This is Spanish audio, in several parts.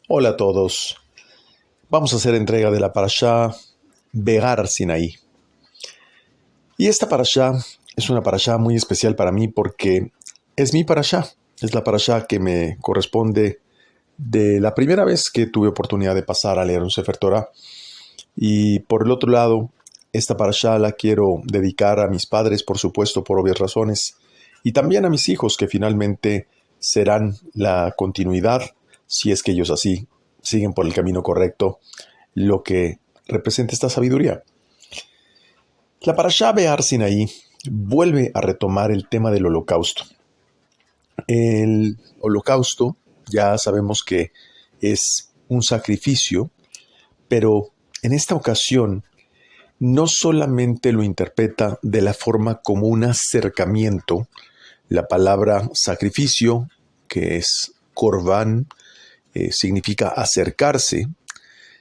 Hola a todos. Vamos a hacer entrega de la parashá Begar Sinaí. Y esta parashá es una parashá muy especial para mí porque es mi parashá. Es la parashá que me corresponde de la primera vez que tuve oportunidad de pasar a leer un Sefer Torah. Y por el otro lado, esta parashá la quiero dedicar a mis padres, por supuesto, por obvias razones, y también a mis hijos, que finalmente serán la continuidad, si es que ellos así siguen por el camino correcto, lo que representa esta sabiduría. La parashá Be'ar Sinaí vuelve a retomar el tema del holocausto. El holocausto ya sabemos que es un sacrificio, pero en esta ocasión no solamente lo interpreta de la forma como un acercamiento. La palabra sacrificio, que es korban, significa acercarse,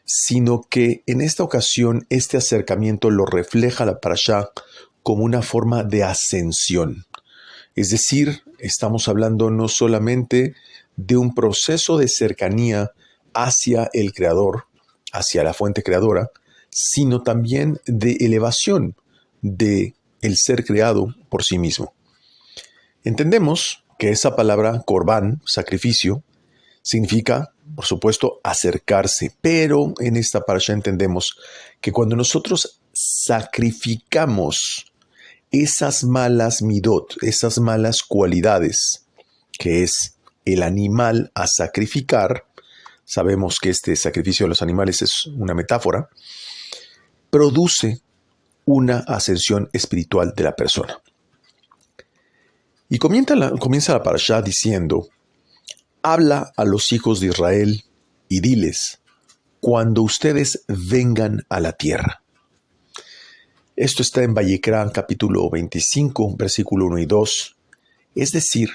sino que en esta ocasión este acercamiento lo refleja la parashá como una forma de ascensión. Es decir, estamos hablando no solamente de un proceso de cercanía hacia el Creador, hacia la fuente creadora, sino también de elevación de el ser creado por sí mismo. Entendemos que esa palabra korban, sacrificio, significa, por supuesto, acercarse, pero en esta parasha entendemos que cuando nosotros sacrificamos esas malas midot, esas malas cualidades, que es el animal a sacrificar, sabemos que este sacrificio de los animales es una metáfora, produce una ascensión espiritual de la persona. Y comienza la parashá diciendo: habla a los hijos de Israel y diles, cuando ustedes vengan a la tierra. Esto está en Vayikra, capítulo 25, versículo 1 y 2. Es decir,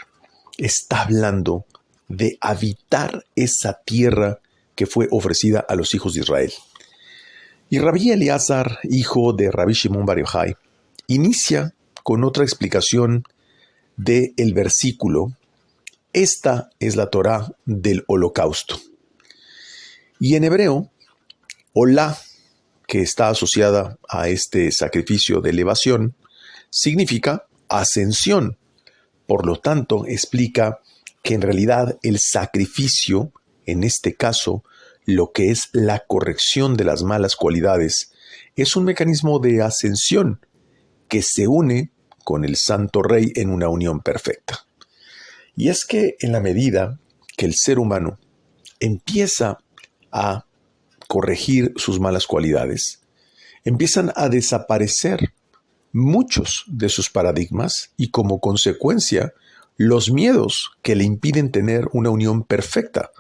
está hablando de habitar esa tierra que fue ofrecida a los hijos de Israel. Y Rabbi Eliezer, hijo de Rabbi Shimon Bar Yochai, inicia con otra explicación del versículo. Esta es la Torá del holocausto. Y en hebreo, Olá, que está asociada a este sacrificio de elevación, significa ascensión. Por lo tanto, explica que en realidad el sacrificio, en este caso, lo que es la corrección de las malas cualidades, es un mecanismo de ascensión que se une con el Santo Rey en una unión perfecta. Y es que en la medida que el ser humano empieza a corregir sus malas cualidades, empiezan a desaparecer muchos de sus paradigmas y como consecuencia los miedos que le impiden tener una unión perfecta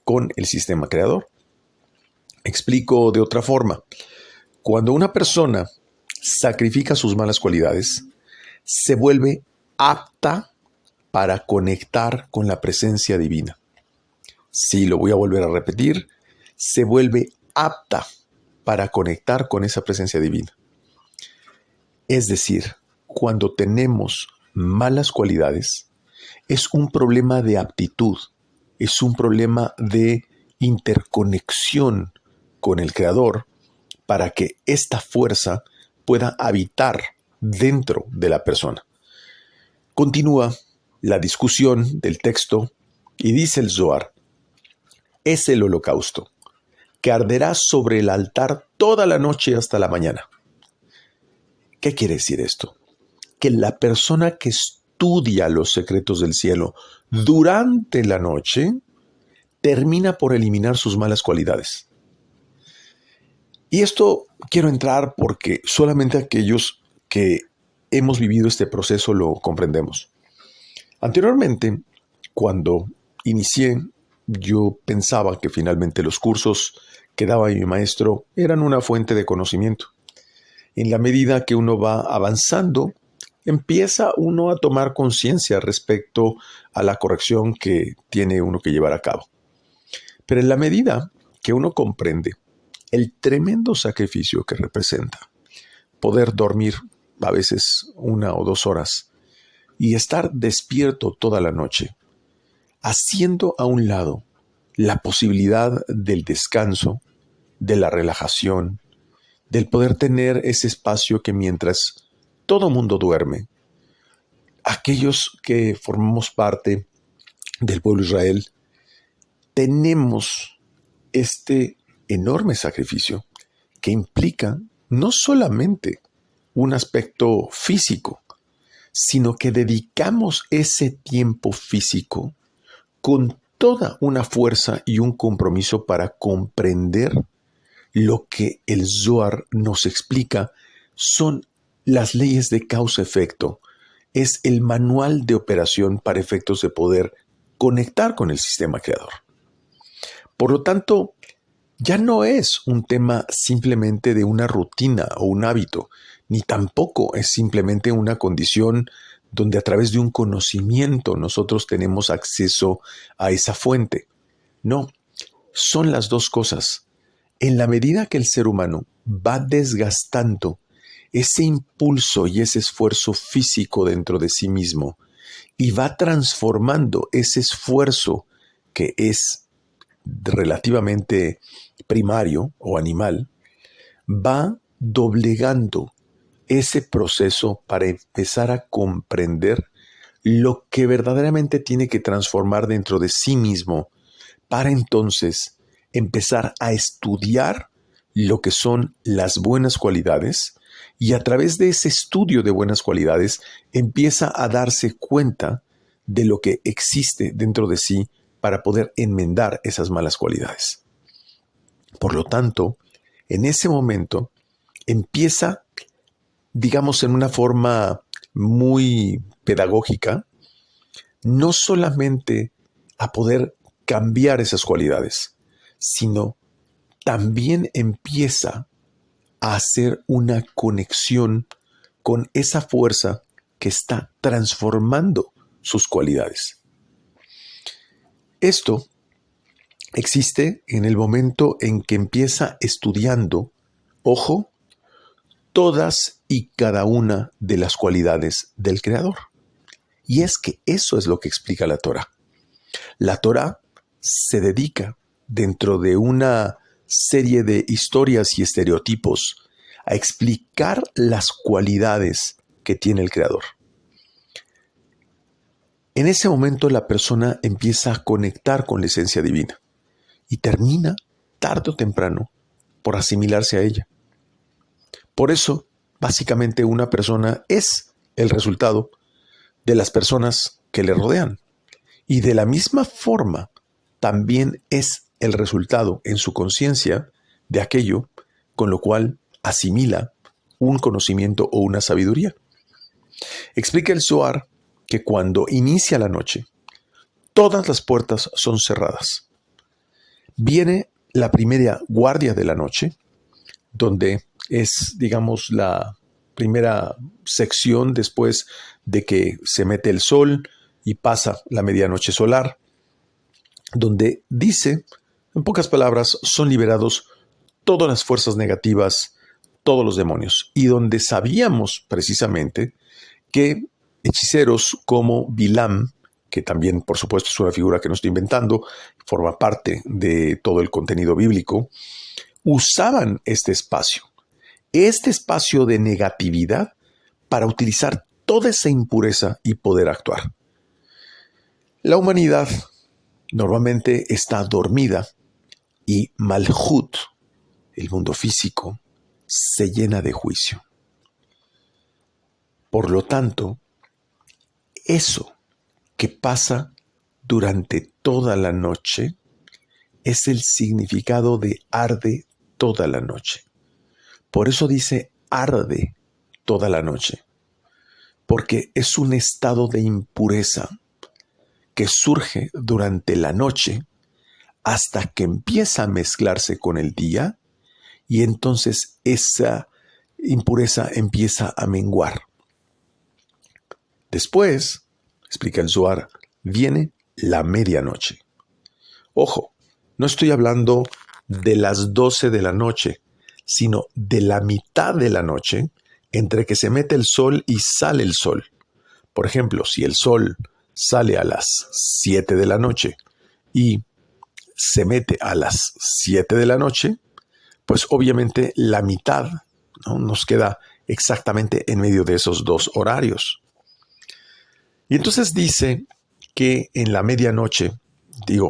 con el sistema creador. Explico de otra forma. Cuando una persona sacrifica sus malas cualidades, se vuelve apta para conectar con la presencia divina. Sí, lo voy a volver a repetir. Se vuelve apta para conectar con esa presencia divina. Es decir, cuando tenemos malas cualidades, es un problema de aptitud, es un problema de interconexión con el Creador para que esta fuerza pueda habitar dentro de la persona. Continúa la discusión del texto y dice el Zohar: es el holocausto, que arderá sobre el altar toda la noche hasta la mañana. ¿Qué quiere decir esto? Que la persona que estudia los secretos del cielo durante la noche termina por eliminar sus malas cualidades. Y esto quiero entrar porque solamente aquellos que hemos vivido este proceso lo comprendemos. Anteriormente, cuando inicié, yo pensaba que finalmente los cursos que daba mi maestro eran una fuente de conocimiento. En la medida que uno va avanzando, empieza uno a tomar conciencia respecto a la corrección que tiene uno que llevar a cabo. Pero en la medida que uno comprende el tremendo sacrificio que representa poder dormir a veces 1 o 2 horas y estar despierto toda la noche, haciendo a un lado la posibilidad del descanso, de la relajación, del poder tener ese espacio que mientras todo mundo duerme, aquellos que formamos parte del pueblo de Israel, tenemos este enorme sacrificio que implica no solamente un aspecto físico, sino que dedicamos ese tiempo físico con toda una fuerza y un compromiso para comprender lo que el Zohar nos explica son las leyes de causa-efecto. Es el manual de operación para efectos de poder conectar con el sistema creador. Por lo tanto, ya no es un tema simplemente de una rutina o un hábito, ni tampoco es simplemente una condición donde a través de un conocimiento nosotros tenemos acceso a esa fuente. No, son las dos cosas. En la medida que el ser humano va desgastando ese impulso y ese esfuerzo físico dentro de sí mismo y va transformando ese esfuerzo que es relativamente primario o animal, va doblegando ese proceso para empezar a comprender lo que verdaderamente tiene que transformar dentro de sí mismo para entonces empezar a estudiar lo que son las buenas cualidades y a través de ese estudio de buenas cualidades empieza a darse cuenta de lo que existe dentro de sí para poder enmendar esas malas cualidades. Por lo tanto, en ese momento empieza, digamos, en una forma muy pedagógica, no solamente a poder cambiar esas cualidades, sino también empieza a hacer una conexión con esa fuerza que está transformando sus cualidades. Esto existe en el momento en que empieza estudiando, ojo, todas y cada una de las cualidades del Creador. Y es que eso es lo que explica la Torá. La Torá se dedica, dentro de una serie de historias y estereotipos, a explicar las cualidades que tiene el Creador. En ese momento la persona empieza a conectar con la esencia divina y termina, tarde o temprano, por asimilarse a ella. Por eso, básicamente, una persona es el resultado de las personas que le rodean. Y de la misma forma, también es el resultado en su conciencia de aquello con lo cual asimila un conocimiento o una sabiduría. Explica el Zohar que cuando inicia la noche, todas las puertas son cerradas. Viene la primera guardia de la noche, donde es, digamos, la primera sección después de que se mete el sol y pasa la medianoche solar, donde dice, en pocas palabras, son liberados todas las fuerzas negativas, todos los demonios, y donde sabíamos precisamente que hechiceros como Bilam, que también por supuesto es una figura que no estoy inventando, forma parte de todo el contenido bíblico, usaban este espacio de negatividad para utilizar toda esa impureza y poder actuar. La humanidad normalmente está dormida y Malhut, el mundo físico, se llena de juicio. Por lo tanto, eso que pasa durante toda la noche es el significado de arde toda la noche. Por eso dice arde toda la noche, porque es un estado de impureza que surge durante la noche hasta que empieza a mezclarse con el día y entonces esa impureza empieza a menguar. Después, explica el Zohar, viene la medianoche. Ojo, no estoy hablando de las 12 de la noche, sino de la mitad de la noche entre que se mete el sol y sale el sol. Por ejemplo, si el sol sale a las 7 de la noche y se mete a las 7 de la noche, pues obviamente la mitad, ¿no?, nos queda exactamente en medio de esos dos horarios. Y entonces dice que en la medianoche,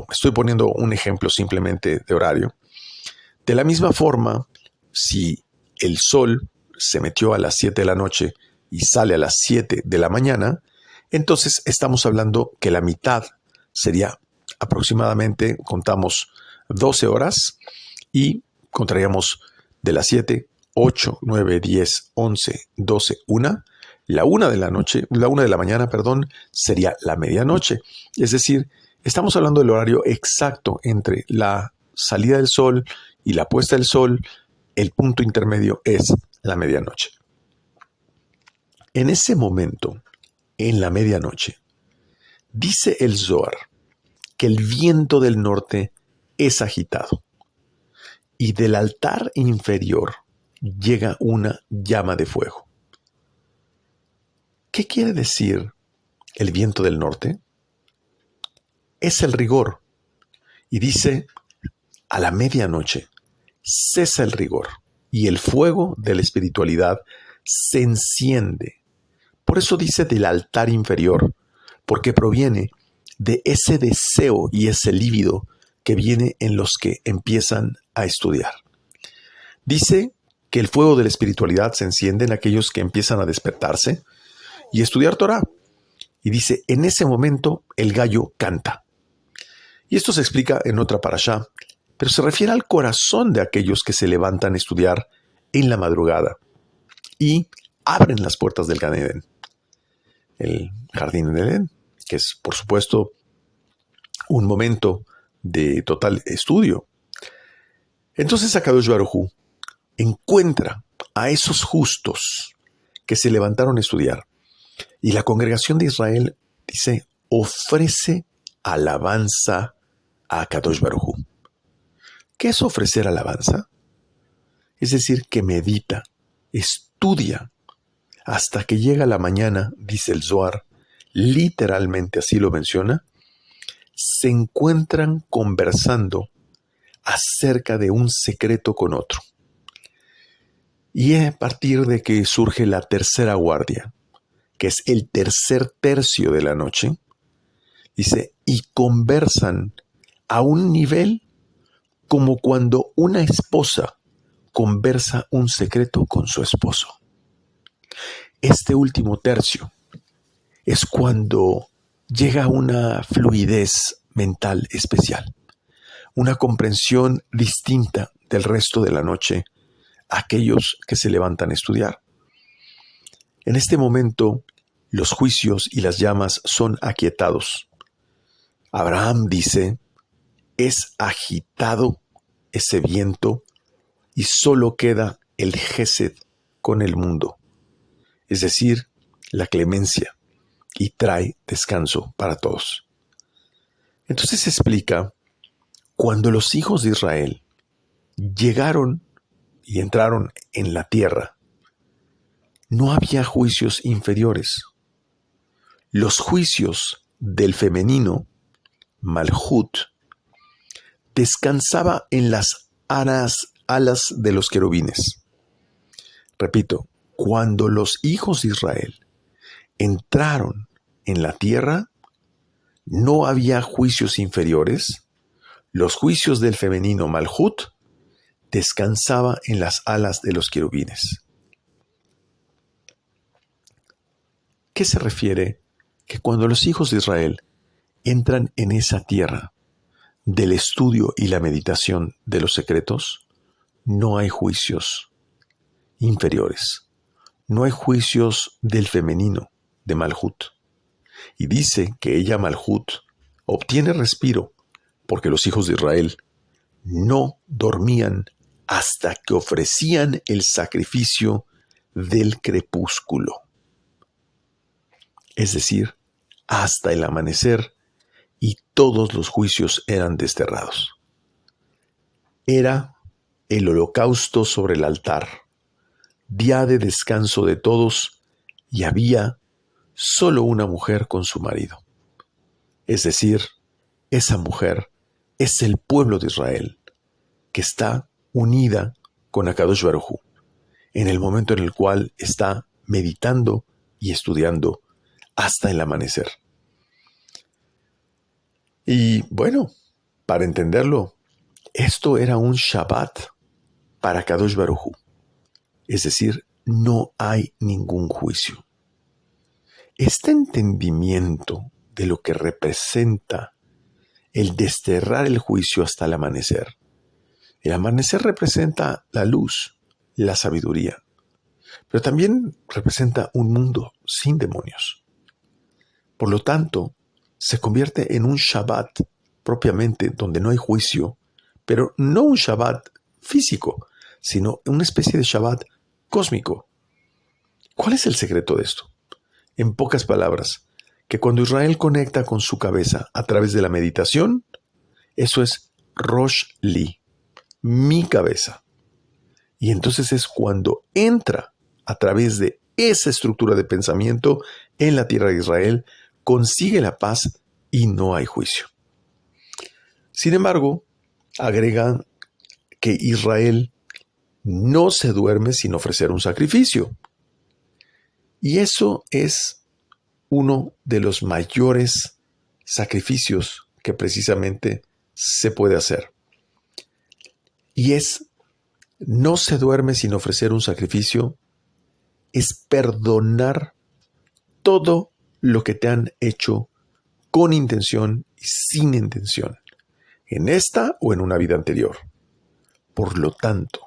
estoy poniendo un ejemplo simplemente de horario, de la misma forma, si el sol se metió a las 7 de la noche y sale a las 7 de la mañana, entonces estamos hablando que la mitad sería aproximadamente, contamos 12 horas y contaríamos de las 7, 8, 9, 10, 11, 12, 1. La 1 de la mañana, sería la medianoche. Es decir, estamos hablando del horario exacto entre la salida del sol y la puesta del sol. El punto intermedio es la medianoche. En ese momento, en la medianoche, dice el Zohar que el viento del norte es agitado y del altar inferior llega una llama de fuego. ¿Qué quiere decir el viento del norte? Es el rigor. Y dice, a la medianoche cesa el rigor y el fuego de la espiritualidad se enciende. Por eso dice del altar inferior, porque proviene de ese deseo y ese líbido que viene en los que empiezan a estudiar. Dice que el fuego de la espiritualidad se enciende en aquellos que empiezan a despertarse y estudiar Torah. Y dice, en ese momento el gallo canta. Y esto se explica en otra parashá, pero se refiere al corazón de aquellos que se levantan a estudiar en la madrugada y abren las puertas del Gan Edén, el jardín del Edén, que es, por supuesto, un momento de total estudio. Entonces Akadosh Baruj Hu encuentra a esos justos que se levantaron a estudiar y la congregación de Israel, dice, ofrece alabanza a Akadosh Baruj Hu. ¿Qué es ofrecer alabanza? Es decir, que medita, estudia, hasta que llega la mañana, dice el Zohar, literalmente así lo menciona, se encuentran conversando acerca de un secreto con otro. Y es a partir de que surge la tercera guardia, que es el tercer tercio de la noche, dice, y conversan a un nivel como cuando una esposa conversa un secreto con su esposo. Este último tercio es cuando llega una fluidez mental especial, una comprensión distinta del resto de la noche a aquellos que se levantan a estudiar. En este momento, los juicios y las llamas son aquietados. Abraham dice, es agitado ese viento y solo queda el Gesed con el mundo, es decir, la clemencia, y trae descanso para todos. Entonces se explica, cuando los hijos de Israel llegaron y entraron en la tierra, no había juicios inferiores. Los juicios del femenino, Malhut, descansaba en las alas de los querubines. Repito, cuando los hijos de Israel entraron en la tierra, no había juicios inferiores. Los juicios del femenino Malhut descansaba en las alas de los querubines. ¿Qué se refiere? Que cuando los hijos de Israel entran en esa tierra del estudio y la meditación de los secretos, no hay juicios inferiores. No hay juicios del femenino, de Malhut. Y dice que ella, Malhut, obtiene respiro porque los hijos de Israel no dormían hasta que ofrecían el sacrificio del crepúsculo. Es decir, hasta el amanecer, y todos los juicios eran desterrados. Era el holocausto sobre el altar, día de descanso de todos, y había solo una mujer con su marido. Es decir, esa mujer es el pueblo de Israel, que está unida con Akadosh Baruj Hu, en el momento en el cual está meditando y estudiando hasta el amanecer. Y bueno, para entenderlo, esto era un Shabbat para Kadosh Baruj Hu. Es decir, no hay ningún juicio. Este entendimiento de lo que representa el desterrar el juicio hasta el amanecer. El amanecer representa la luz, la sabiduría, pero también representa un mundo sin demonios. Por lo tanto, se convierte en un Shabbat propiamente donde no hay juicio, pero no un Shabbat físico, sino una especie de Shabbat cósmico. ¿Cuál es el secreto de esto? En pocas palabras, que cuando Israel conecta con su cabeza a través de la meditación, eso es Rosh Li, mi cabeza. Y entonces es cuando entra a través de esa estructura de pensamiento en la tierra de Israel, consigue la paz y no hay juicio. Sin embargo, agregan que Israel no se duerme sin ofrecer un sacrificio. Y eso es uno de los mayores sacrificios que precisamente se puede hacer. Y es, no se duerme sin ofrecer un sacrificio, es perdonar todo lo que te han hecho con intención y sin intención, en esta o en una vida anterior. Por lo tanto,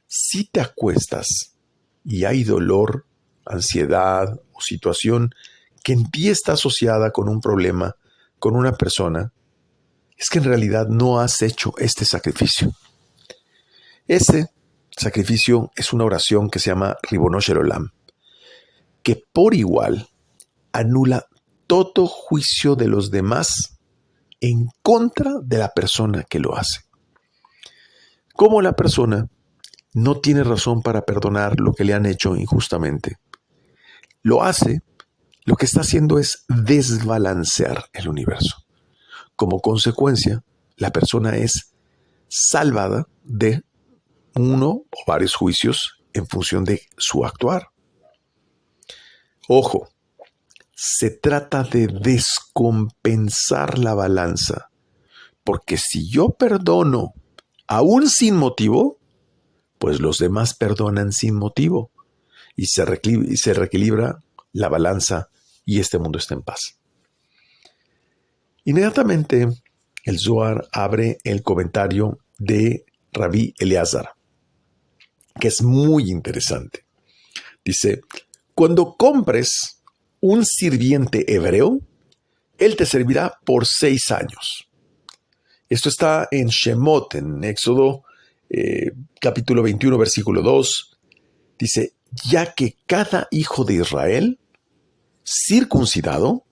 si te acuestas y hay dolor, ansiedad o situación que en ti está asociada con un problema, con una persona, es que en realidad no has hecho este sacrificio. Ese sacrificio es una oración que se llama Ribono Shel Olam, que por igual anula todo juicio de los demás en contra de la persona que lo hace. Como la persona no tiene razón para perdonar lo que le han hecho injustamente, lo hace, lo que está haciendo es desbalancear el universo. Como consecuencia, la persona es salvada de uno o varios juicios en función de su actuar. Ojo, se trata de descompensar la balanza, porque si yo perdono aún sin motivo, pues los demás perdonan sin motivo y se reequilibra la balanza y este mundo está en paz. Inmediatamente el Zohar abre el comentario de Rabbi Eleazar, que es muy interesante. Dice, cuando compres un sirviente hebreo, él te servirá por 6 años. Esto está en Shemot, en Éxodo, capítulo 21, versículo 2. Dice, ya que cada hijo de Israel, circuncidado,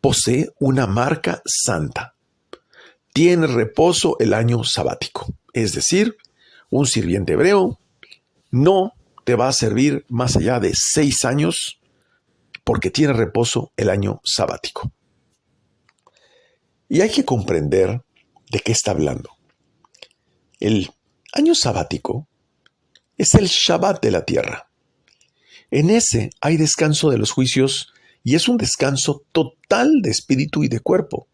posee una marca santa. Tiene reposo el año sabático. Es decir, un sirviente hebreo no te va a servir más allá de 6 años porque tiene reposo el año sabático. Y hay que comprender de qué está hablando. El año sabático es el Shabbat de la tierra. En ese hay descanso de los juicios y es un descanso total de espíritu y de cuerpo.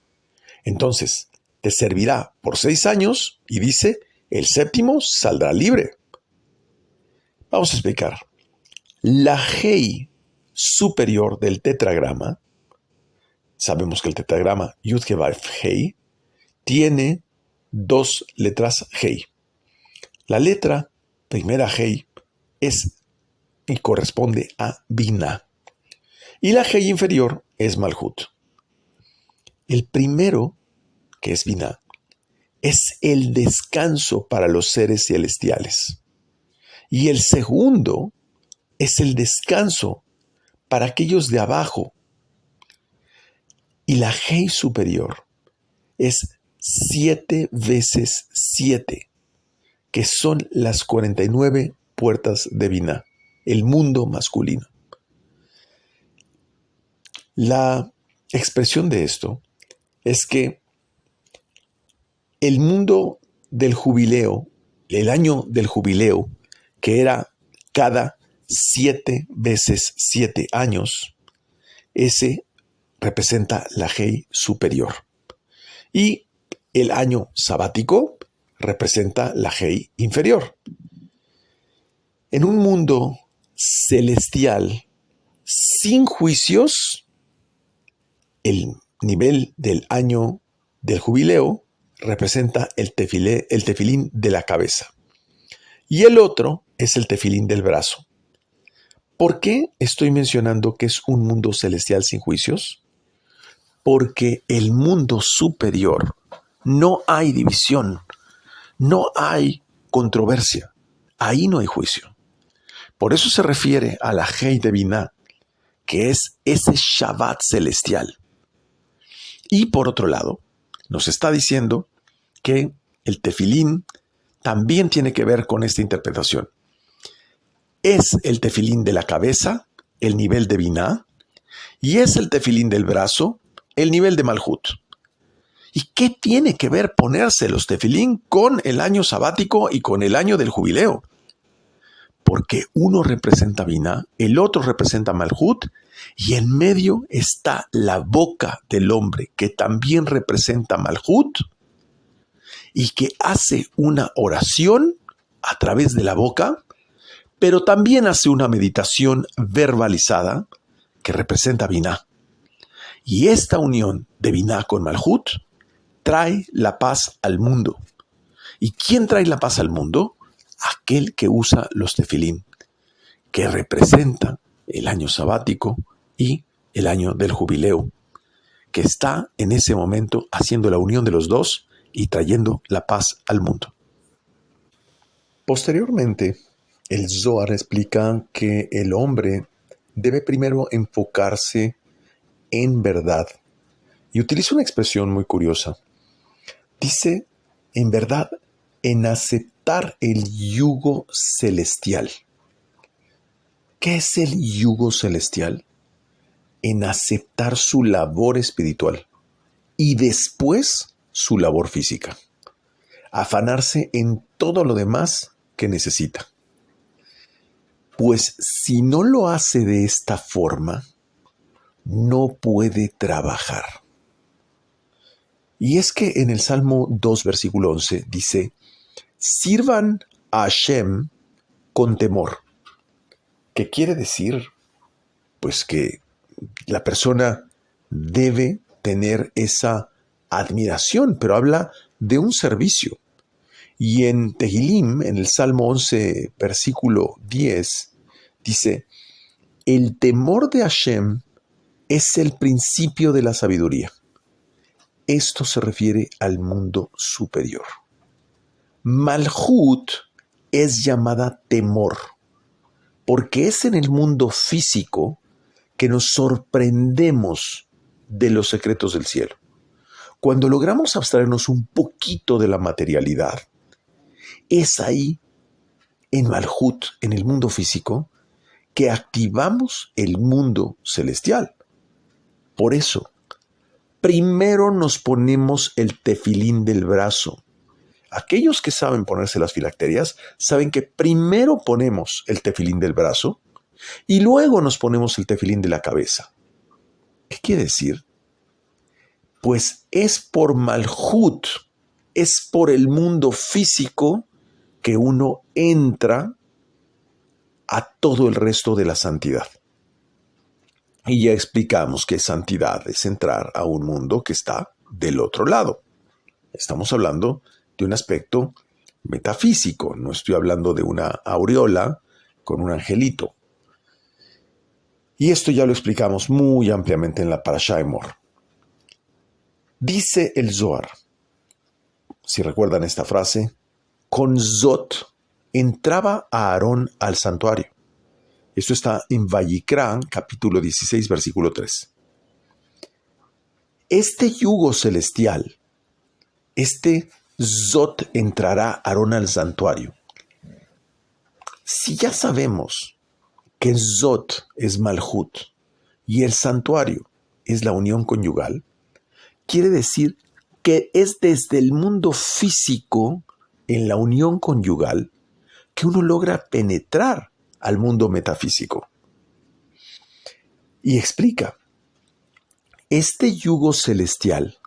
Entonces, te servirá por 6 años y dice, el séptimo saldrá libre. Vamos a explicar. La Hei superior del tetragrama, sabemos que el tetragrama Yud-He-Vav-Hei tiene 2 letras Hei. La letra primera Hei es y corresponde a Binah. Y la Hei inferior es Malhut. El primero, que es Binah, es el descanso para los seres celestiales. Y el segundo es el descanso para aquellos de abajo. Y la Hei superior es 7 veces 7, que son las 49 puertas de Binah, el mundo masculino. La expresión de esto es que el mundo del jubileo, el año del jubileo, que era cada 7 veces 7 años, ese representa la Hei superior. Y el año sabático representa la Hei inferior. En un mundo celestial sin juicios, el nivel del año del jubileo representa el tefilín de la cabeza. Y el otro es el tefilín del brazo. ¿Por qué estoy mencionando que es un mundo celestial sin juicios? Porque el mundo superior no hay división, no hay controversia, ahí no hay juicio. Por eso se refiere a la Hei de Binah, que es ese Shabbat celestial. Y por otro lado, nos está diciendo que el tefilín también tiene que ver con esta interpretación. Es el tefilín de la cabeza, el nivel de Binah, y es el tefilín del brazo, el nivel de Malhut. ¿Y qué tiene que ver ponerse los tefilín con el año sabático y con el año del jubileo? Porque uno representa Binah, el otro representa Malhut, y en medio está la boca del hombre, que también representa Malhut, y que hace una oración a través de la boca, pero también hace una meditación verbalizada que representa Binah. Y esta unión de Binah con Malhut trae la paz al mundo. ¿Y quién trae la paz al mundo? Aquel que usa los tefilín, que representa el año sabático y el año del jubileo, que está en ese momento haciendo la unión de los dos y trayendo la paz al mundo. Posteriormente, el Zohar explica que el hombre debe primero enfocarse en verdad y utiliza una expresión muy curiosa. Dice, en verdad, en aceptar el yugo celestial. ¿Qué es el yugo celestial? En aceptar su labor espiritual y después su labor física. Afanarse en todo lo demás que necesita. Pues si no lo hace de esta forma, no puede trabajar. Y es que en el Salmo 2, versículo 11, dice, sirvan a Hashem con temor. ¿Qué quiere decir? Pues que la persona debe tener esa admiración, pero habla de un servicio. Y en Tehilim, en el Salmo 11, versículo 10, dice, el temor de Hashem es el principio de la sabiduría. Esto se refiere al mundo superior. Malhut es llamada temor, porque es en el mundo físico que nos sorprendemos de los secretos del cielo. Cuando logramos abstraernos un poquito de la materialidad, es ahí, en Malhut, en el mundo físico, que activamos el mundo celestial. Por eso, primero nos ponemos el tefilín del brazo. Aquellos que saben ponerse las filacterias saben que primero ponemos el tefilín del brazo y luego nos ponemos el tefilín de la cabeza. ¿Qué quiere decir? Pues es por Malhut, es por el mundo físico que uno entra a todo el resto de la santidad. Y ya explicamos que santidad es entrar a un mundo que está del otro lado. Estamos hablando de un aspecto metafísico, no estoy hablando de una aureola con un angelito. Y esto ya lo explicamos muy ampliamente en la Parashá Emor. Dice el Zohar, si recuerdan esta frase, con Zot entraba a Aarón al santuario. Esto está en Vayikra, capítulo 16, versículo 3. Este yugo celestial, este Zot entrará a Aarón al santuario. Si ya sabemos que Zot es Malhut y el santuario es la unión conyugal, quiere decir que es desde el mundo físico, en la unión conyugal, que uno logra penetrar al mundo metafísico. Y explica, este yugo celestial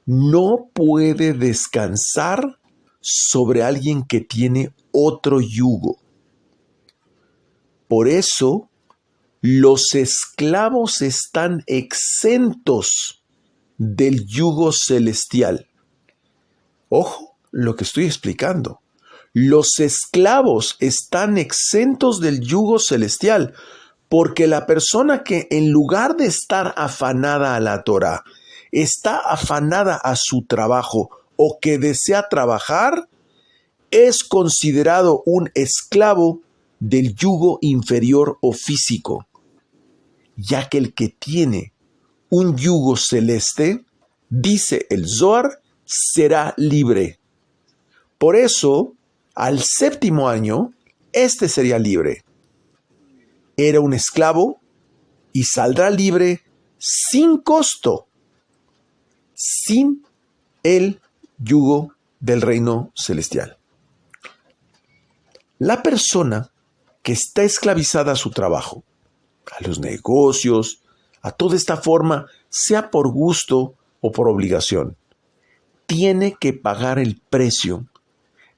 no puede descansar sobre alguien que tiene otro yugo. Por eso, los esclavos están exentos del yugo celestial. Ojo, lo que estoy explicando. Los esclavos están exentos del yugo celestial, porque la persona que en lugar de estar afanada a la Torá, está afanada a su trabajo o que desea trabajar, es considerado un esclavo del yugo inferior o físico, ya que el que tiene un yugo celeste, dice el Zohar, será libre. Por eso, al séptimo año, este sería libre. Era un esclavo y saldrá libre sin costo, sin el yugo del reino celestial. La persona que está esclavizada a su trabajo, a los negocios, a toda esta forma, sea por gusto o por obligación, tiene que pagar el precio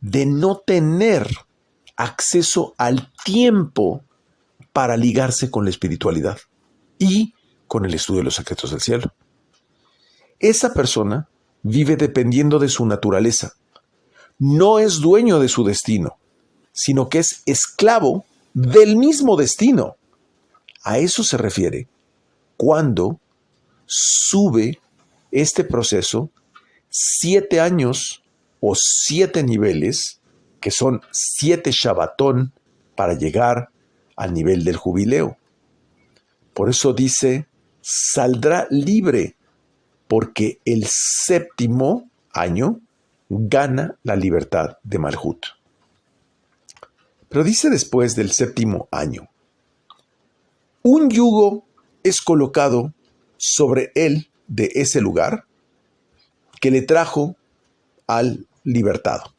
de no tener acceso al tiempo para ligarse con la espiritualidad y con el estudio de los secretos del cielo. Esa persona vive dependiendo de su naturaleza. No es dueño de su destino, sino que es esclavo del mismo destino. A eso se refiere cuando sube este proceso 7 años o 7 niveles, que son 7 Shabbatón para llegar al nivel del jubileo. Por eso dice, saldrá libre, porque el séptimo año gana la libertad de Malhut. Pero dice después del séptimo año, un yugo es colocado sobre él de ese lugar que le trajo al libertado,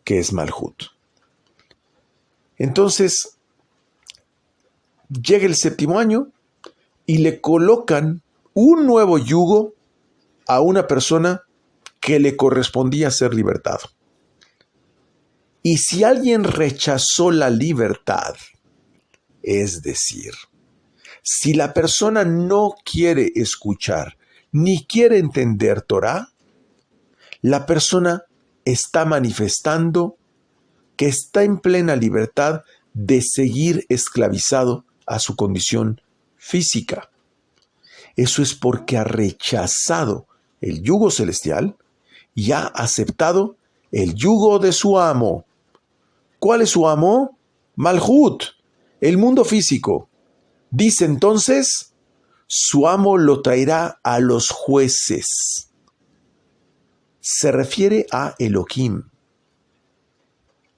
que es Malhut. Entonces, llega el séptimo año y le colocan un nuevo yugo a una persona que le correspondía ser libertado. Y si alguien rechazó la libertad, es decir, si la persona no quiere escuchar ni quiere entender Torá, la persona está manifestando que está en plena libertad de seguir esclavizado a su condición física. Eso es porque ha rechazado el yugo celestial y ha aceptado el yugo de su amo. ¿Cuál es su amo? Malhut, el mundo físico. Dice entonces, su amo lo traerá a los jueces. Se refiere a Elohim.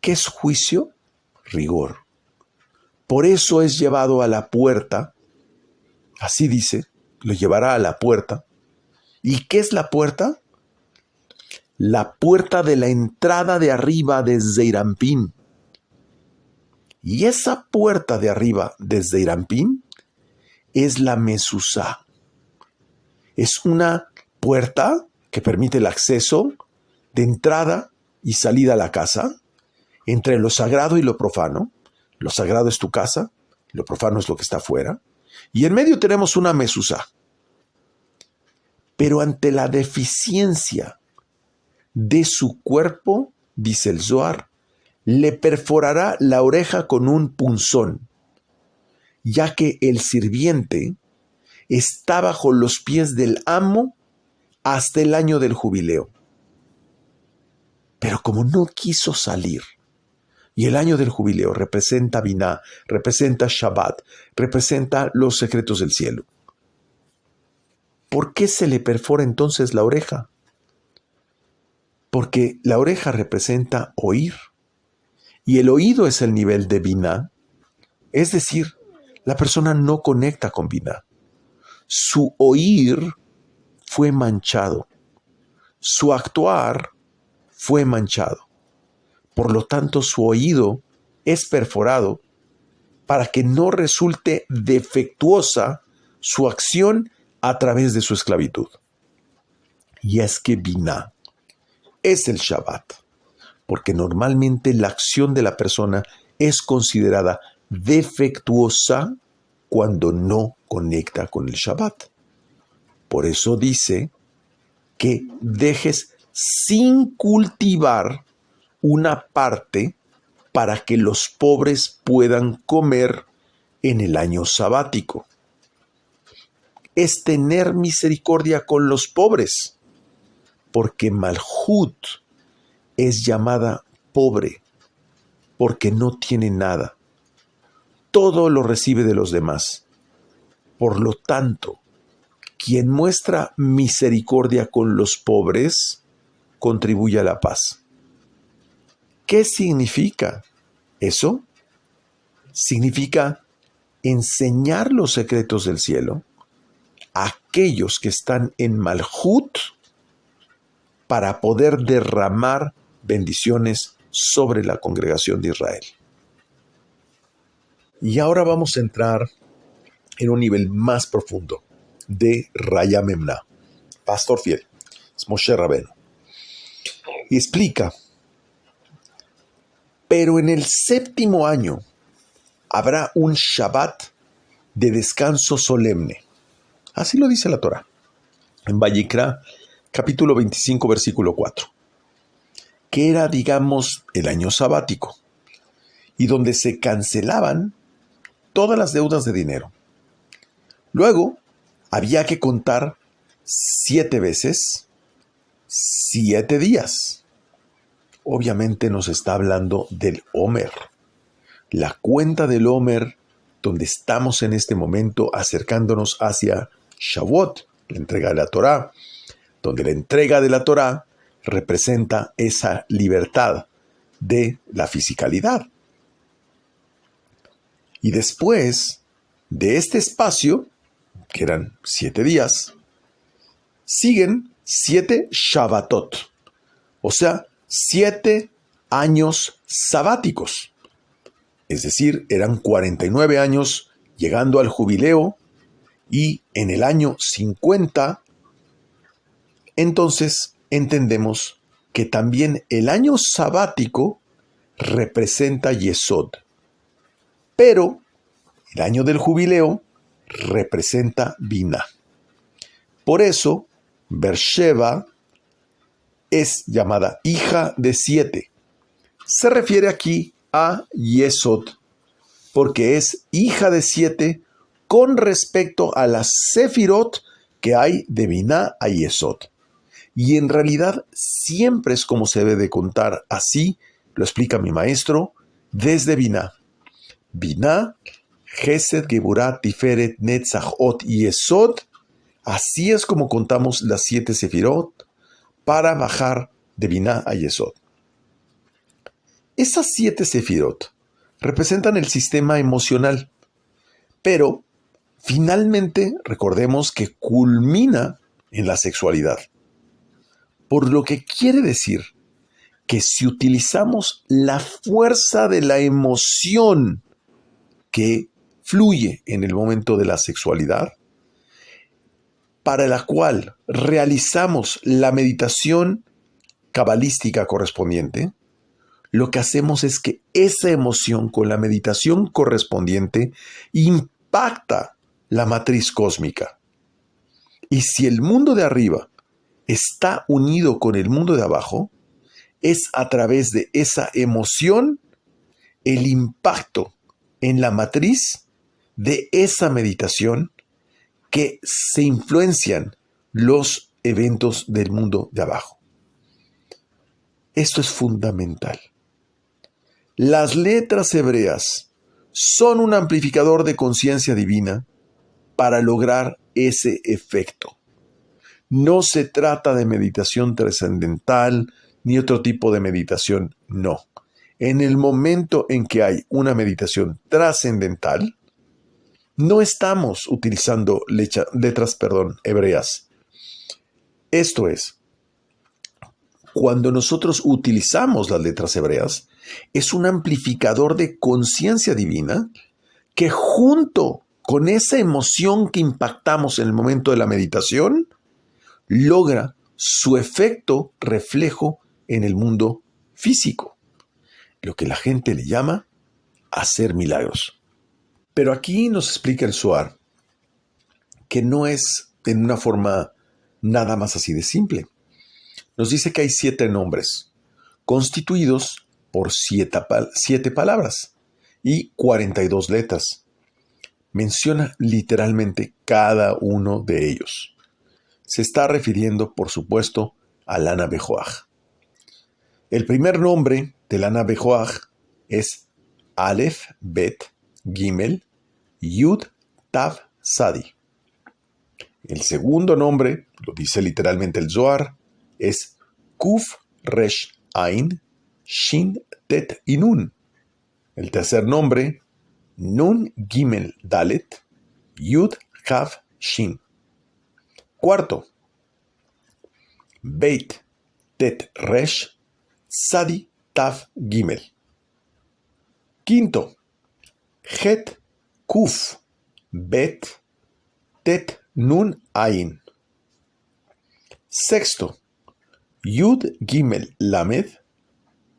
¿Qué es juicio? Rigor. Por eso es llevado a la puerta. Así dice, lo llevará a la puerta. ¿Y qué es la puerta? La puerta de la entrada de arriba desde Irampín. Y esa puerta de arriba desde Irampín es la Mezuzá. Es una puerta que permite el acceso de entrada y salida a la casa entre lo sagrado y lo profano. Lo sagrado es tu casa, lo profano es lo que está afuera. Y en medio tenemos una Mezuzá. Pero ante la deficiencia de su cuerpo, dice el Zohar, le perforará la oreja con un punzón, ya que el sirviente está bajo los pies del amo hasta el año del jubileo. Pero como no quiso salir, y el año del jubileo representa Binah, representa Shabbat, representa los secretos del cielo, ¿por qué se le perfora entonces la oreja? Porque la oreja representa oír, y el oído es el nivel de Binah, es decir, la persona no conecta con Binah. Su oír fue manchado, su actuar fue manchado. Por lo tanto, su oído es perforado para que no resulte defectuosa su acción a través de su esclavitud. Y es que Biná es el Shabbat, porque normalmente la acción de la persona es considerada defectuosa cuando no conecta con el Shabbat. Por eso dice que dejes sin cultivar una parte para que los pobres puedan comer en el año sabático. Es tener misericordia con los pobres, porque Malhut es llamada pobre, porque no tiene nada. Todo lo recibe de los demás. Por lo tanto, quien muestra misericordia con los pobres, contribuye a la paz. ¿Qué significa eso? Significa enseñar los secretos del cielo a aquellos que están en Malhut para poder derramar bendiciones sobre la congregación de Israel. Y ahora vamos a entrar en un nivel más profundo de Raya Memná, pastor fiel, es Moshe Rabenu. Y explica: pero en el 7º año habrá un Shabbat de descanso solemne. Así lo dice la Torá, en Vayikra, capítulo 25, versículo 4. Que era, digamos, el año sabático, y donde se cancelaban todas las deudas de dinero. Luego, había que contar 7 veces, 7 días. Obviamente nos está hablando del Omer. La cuenta del Omer, donde estamos en este momento acercándonos hacia Shavuot, la entrega de la Torá, donde la entrega de la Torá representa esa libertad de la fisicalidad. Y después de este espacio, que eran 7 días, siguen 7 Shabbatot, o sea, 7 años sabáticos. Es decir, eran 49 años llegando al jubileo, y en el año 50, entonces entendemos que también el año sabático representa Yesod, pero el año del jubileo representa Biná. Por eso, Beersheba es llamada hija de 7. Se refiere aquí a Yesod, porque es hija de 7 con respecto a las Sefirot que hay de Biná a Yesod. Y en realidad siempre es como se debe de contar. Así lo explica mi maestro desde Biná. Biná, Gesed, Geburah, Tiferet, Netzach, Ot y Yesod. Así es como contamos las 7 Sefirot para bajar de Biná a Yesod. Esas 7 Sefirot representan el sistema emocional, pero finalmente recordemos que culmina en la sexualidad. Por lo que quiere decir que si utilizamos la fuerza de la emoción que fluye en el momento de la sexualidad, para la cual realizamos la meditación cabalística correspondiente, lo que hacemos es que esa emoción con la meditación correspondiente impacta la matriz cósmica. Y si el mundo de arriba está unido con el mundo de abajo, es a través de esa emoción el impacto en la matriz de esa meditación que se influencian los eventos del mundo de abajo. Esto es fundamental. Las letras hebreas son un amplificador de conciencia divina para lograr ese efecto. No se trata de meditación trascendental ni otro tipo de meditación, no. En el momento en que hay una meditación trascendental, no estamos utilizando letras hebreas. Esto es, cuando nosotros utilizamos las letras hebreas, es un amplificador de conciencia divina que junto con esa emoción que impactamos en el momento de la meditación, logra su efecto reflejo en el mundo físico, lo que la gente le llama hacer milagros. Pero aquí nos explica el Zohar que no es en una forma nada más así de simple. Nos dice que hay 7 nombres, constituidos por 7 palabras y 42 letras. Menciona literalmente cada uno de ellos. Se está refiriendo, por supuesto, a Lana Bejoaj. El primer nombre de Lana Bejoaj es Aleph, Bet, Gimel, Yud, Tav, Sadi. El segundo nombre, lo dice literalmente el Zohar, es Kuf, Resh, Ain, Shin, Tet y Nun. El tercer nombre, Nun, Gimel, Dalet, Yud, Kav, Shin. Cuarto, Beit, Tet, Resh, Sadi, Tav, Gimel. Quinto, Het, Kuf, Bet, Tet, Nun, Ain. Sexto, Yud, Gimel, Lamed,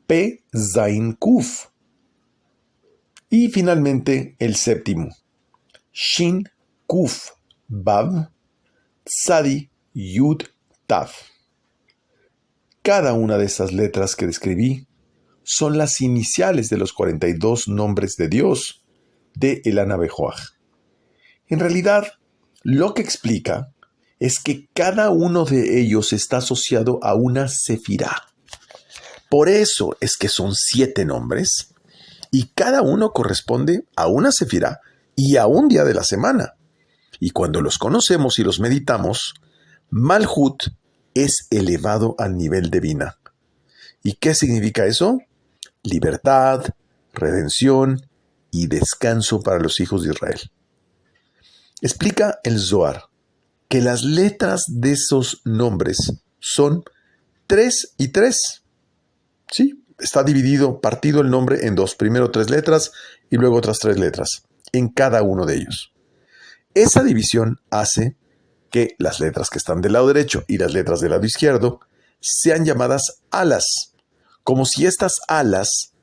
Pe, Zain, Kuf. Y finalmente el séptimo, Shin, Kuf, Bav, Sadi, Yud, Tav. Cada una de esas letras que describí son las iniciales de los 42 nombres de Dios de el Lana Bejoaj. En realidad, lo que explica es que cada uno de ellos está asociado a una sefirá. Por eso es que son 7 nombres y cada uno corresponde a una sefirá y a un día de la semana. Y cuando los conocemos y los meditamos, Malhut es elevado al nivel de Binah. ¿Y qué significa eso? Libertad, redención y descanso para los hijos de Israel. Explica el Zohar que las letras de esos nombres son 3 y 3. Sí, está partido el nombre en 2. Primero 3 letras y luego otras 3 letras en cada uno de ellos. Esa división hace que las letras que están del lado derecho y las letras del lado izquierdo sean llamadas alas, como si estas alas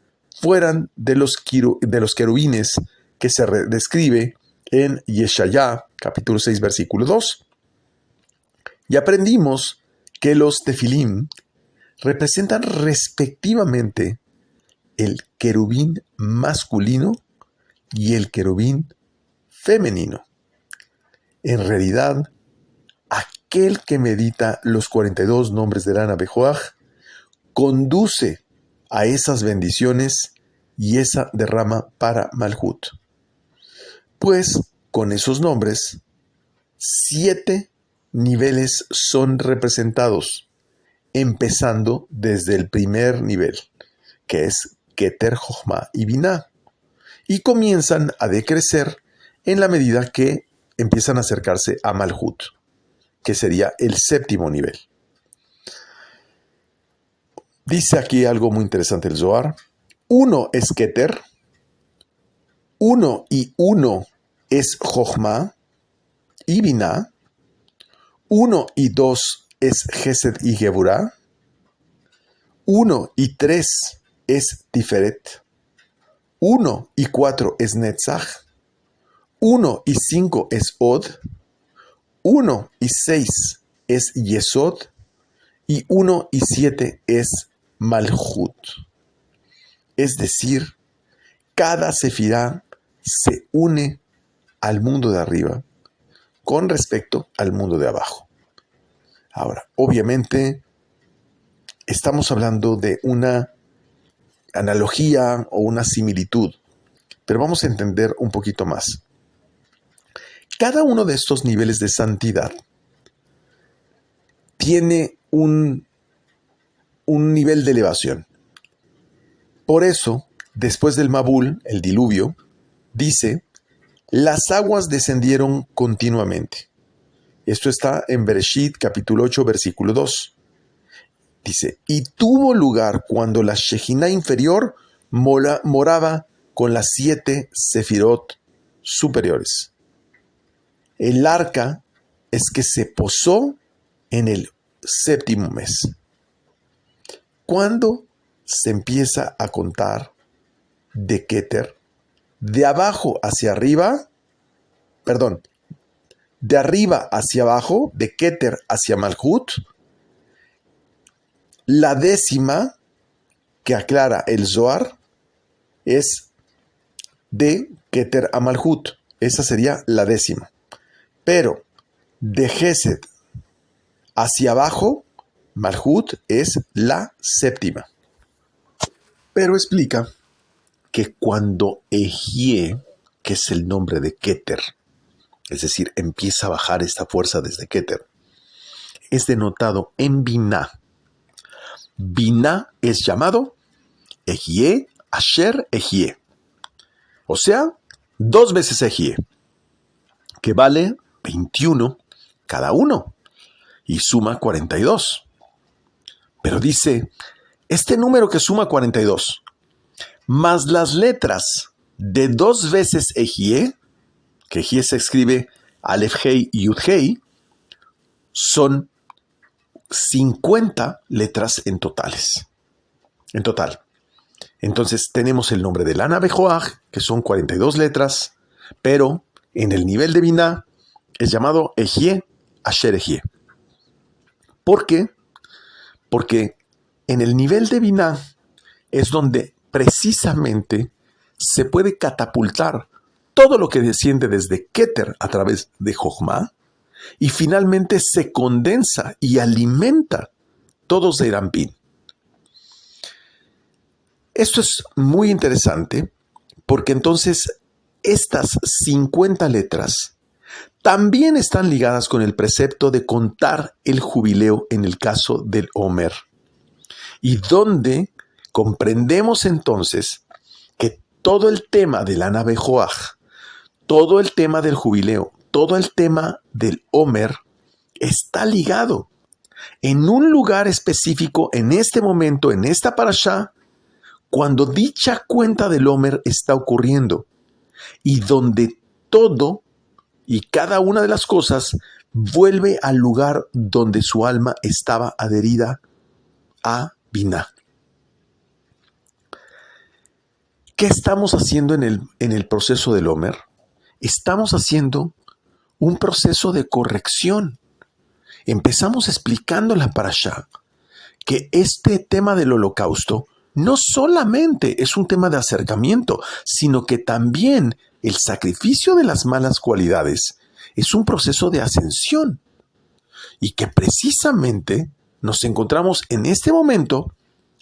fueran de los querubines que se describe en Yeshayá, capítulo 6, versículo 2. Y aprendimos que los tefilim representan respectivamente el querubín masculino y el querubín femenino. En realidad, aquel que medita los 42 nombres de Lana Bejoaj conduce a esas bendiciones y esa derrama para Malhut. Pues con esos nombres, 7 niveles son representados, empezando desde el primer nivel, que es Keter, Jochma y Binah, y comienzan a decrecer en la medida que empiezan a acercarse a Malhut, que sería el séptimo nivel. Dice aquí algo muy interesante el Zohar. 1 es Keter, 1 y 1 es Jochma y Binah, 1 y 2 es Gesed y Geburah, 1 y 3 es Tiferet, 1 y 4 es Netzach, 1 y 5 es Od, 1 y 6 es Yesod y 1 y 7 es Malhut. Es decir, cada sefirá se une al mundo de arriba con respecto al mundo de abajo. Ahora, obviamente, estamos hablando de una analogía o una similitud, pero vamos a entender un poquito más. Cada uno de estos niveles de santidad tiene un nivel de elevación. Por eso, después del Mabul, el diluvio, dice, las aguas descendieron continuamente. Esto está en Bereshit, capítulo 8, versículo 2. Dice, y tuvo lugar cuando la Shejinah inferior moraba con las 7 sefirot superiores. El arca es que se posó en el 7º mes. ¿Cuándo se empieza a contar de Keter? De abajo hacia arriba, de arriba hacia abajo, de Keter hacia Malhut. La 10ª, que aclara el Zohar, es de Keter a Malhut. Esa sería la 10ª. Pero de Gesed hacia abajo, Malhut es la 7ª. Pero explica que cuando Ejie, que es el nombre de Keter, es decir, empieza a bajar esta fuerza desde Keter, es denotado en Binah. Binah es llamado Ejie, Asher Ejie. O sea, 2 veces Ejie, que vale 21 cada uno y suma 42. Pero dice, este número que suma 42, más las letras de 2 veces Ejie, que Ejie se escribe Aleph Hei y Yud Hei, son 50 letras en total. Entonces tenemos el nombre de Lana Bejoaj, que son 42 letras, pero en el nivel de Binah es llamado Ejie, Asher Ejie. ¿Por qué? Porque en el nivel de Binah es donde precisamente se puede catapultar todo lo que desciende desde Keter a través de Jochma y finalmente se condensa y alimenta todos de Erampín. Esto es muy interesante porque entonces estas 50 letras también están ligadas con el precepto de contar el jubileo en el caso del Omer, y donde comprendemos entonces que todo el tema del Lana Bejoaj, todo el tema del jubileo, todo el tema del Omer está ligado en un lugar específico en este momento, en esta parashá, cuando dicha cuenta del Omer está ocurriendo y donde todo y cada una de las cosas vuelve al lugar donde su alma estaba adherida a Binah. ¿Qué estamos haciendo en el proceso del Omer? Estamos haciendo un proceso de corrección. Empezamos explicando la parashá que este tema del holocausto no solamente es un tema de acercamiento, sino que también el sacrificio de las malas cualidades es un proceso de ascensión. Y que precisamente nos encontramos en este momento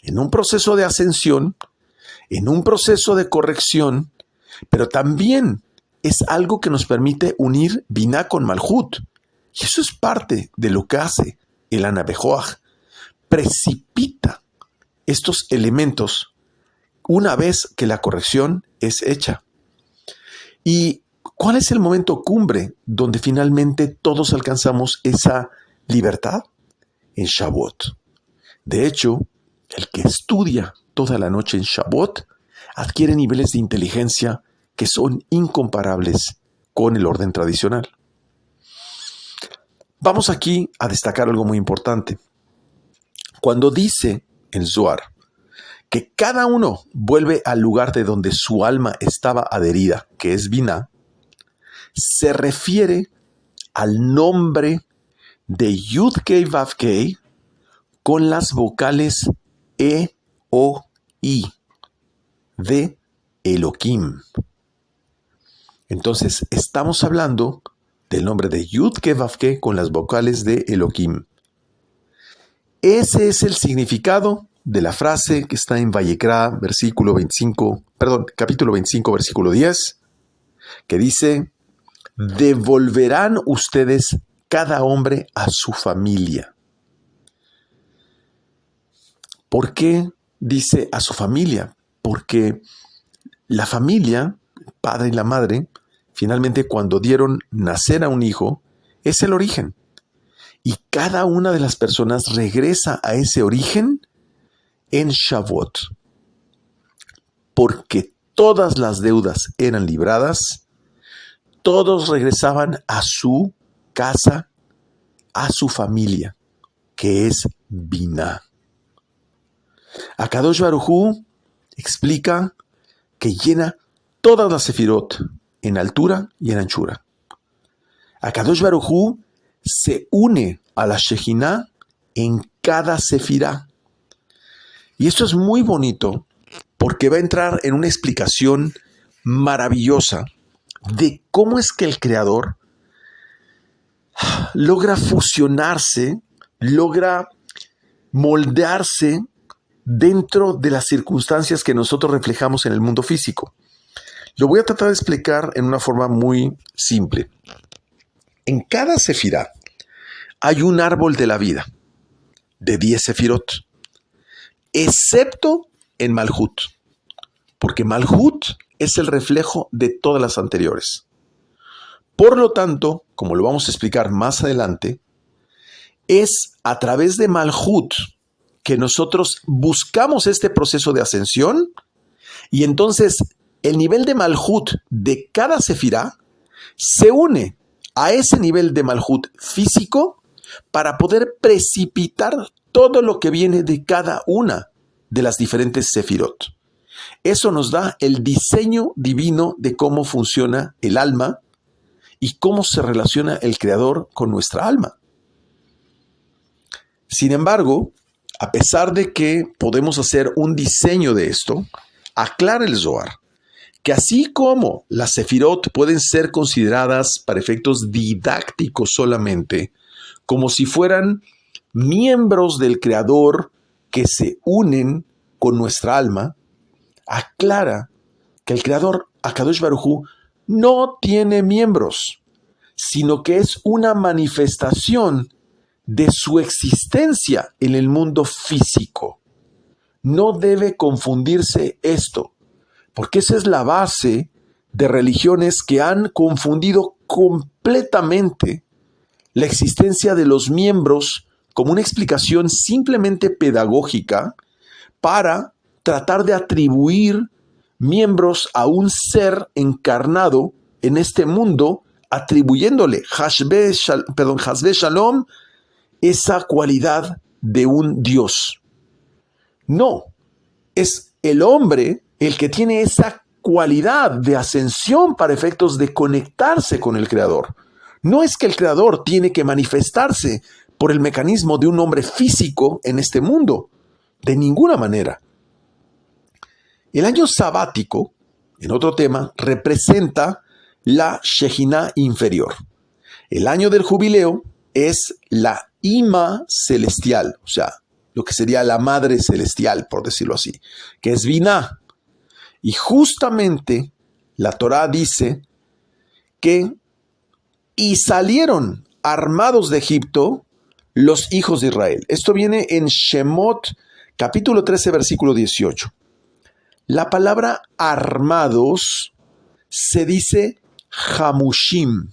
en un proceso de ascensión, en un proceso de corrección, pero también es algo que nos permite unir Binah con Malhut. Y eso es parte de lo que hace el Lana Bejoaj. Precipita estos elementos una vez que la corrección es hecha. ¿Y cuál es el momento cumbre donde finalmente todos alcanzamos esa libertad? En Shavuot. De hecho, el que estudia toda la noche en Shavuot adquiere niveles de inteligencia que son incomparables con el orden tradicional. Vamos aquí a destacar algo muy importante. Cuando dice el Zohar que cada uno vuelve al lugar de donde su alma estaba adherida, que es Binah, se refiere al nombre de Yud Kei Vav Kei con las vocales E, O, I de Elohim. Entonces estamos hablando del nombre de Yud Kei Vav Kei con las vocales de Elohim. Ese es el significado de la frase que está en Vayikra, capítulo 25, versículo 10, que dice: devolverán ustedes cada hombre a su familia. ¿Por qué dice a su familia? Porque la familia, el padre y la madre, finalmente cuando dieron nacer a un hijo, es el origen. Y cada una de las personas regresa a ese origen en Shavuot, porque todas las deudas eran libradas, todos regresaban a su casa, a su familia, que es Binah. Akadosh Baruj Hu explica que llena todas las sefirot en altura y en anchura. Akadosh Baruj Hu se une a la Shejinah en cada sefirá. Y esto es muy bonito porque va a entrar en una explicación maravillosa de cómo es que el Creador logra fusionarse, logra moldearse dentro de las circunstancias que nosotros reflejamos en el mundo físico. Lo voy a tratar de explicar en una forma muy simple. En cada sefirá hay un árbol de la vida de 10 sefirot, excepto en Malhut, porque Malhut es el reflejo de todas las anteriores. Por lo tanto, como lo vamos a explicar más adelante, es a través de Malhut que nosotros buscamos este proceso de ascensión, y entonces el nivel de Malhut de cada sefirá se une a ese nivel de Malhut físico para poder precipitar todo lo que viene de cada una de las diferentes sefirot. Eso nos da el diseño divino de cómo funciona el alma y cómo se relaciona el Creador con nuestra alma. Sin embargo, a pesar de que podemos hacer un diseño de esto, aclara el Zohar que así como las sefirot pueden ser consideradas para efectos didácticos solamente, como si fueran miembros del Creador que se unen con nuestra alma, aclara que el Creador, Akadosh Baruj Hu, no tiene miembros, sino que es una manifestación de su existencia en el mundo físico. No debe confundirse esto, porque esa es la base de religiones que han confundido completamente la existencia de los miembros como una explicación simplemente pedagógica para tratar de atribuir miembros a un ser encarnado en este mundo, atribuyéndole Hasbe Shalom esa cualidad de un Dios. No, es el hombre el que tiene esa cualidad de ascensión para efectos de conectarse con el Creador. No es que el Creador tiene que manifestarse por el mecanismo de un hombre físico en este mundo, de ninguna manera. El año sabático, en otro tema, representa la Shejinah inferior. El año del jubileo es la Ima celestial, o sea, lo que sería la madre celestial, por decirlo así, que es Binah. Y justamente la Torá dice que y salieron armados de Egipto los hijos de Israel. Esto viene en Shemot, capítulo 13, versículo 18. La palabra armados se dice Hamushim,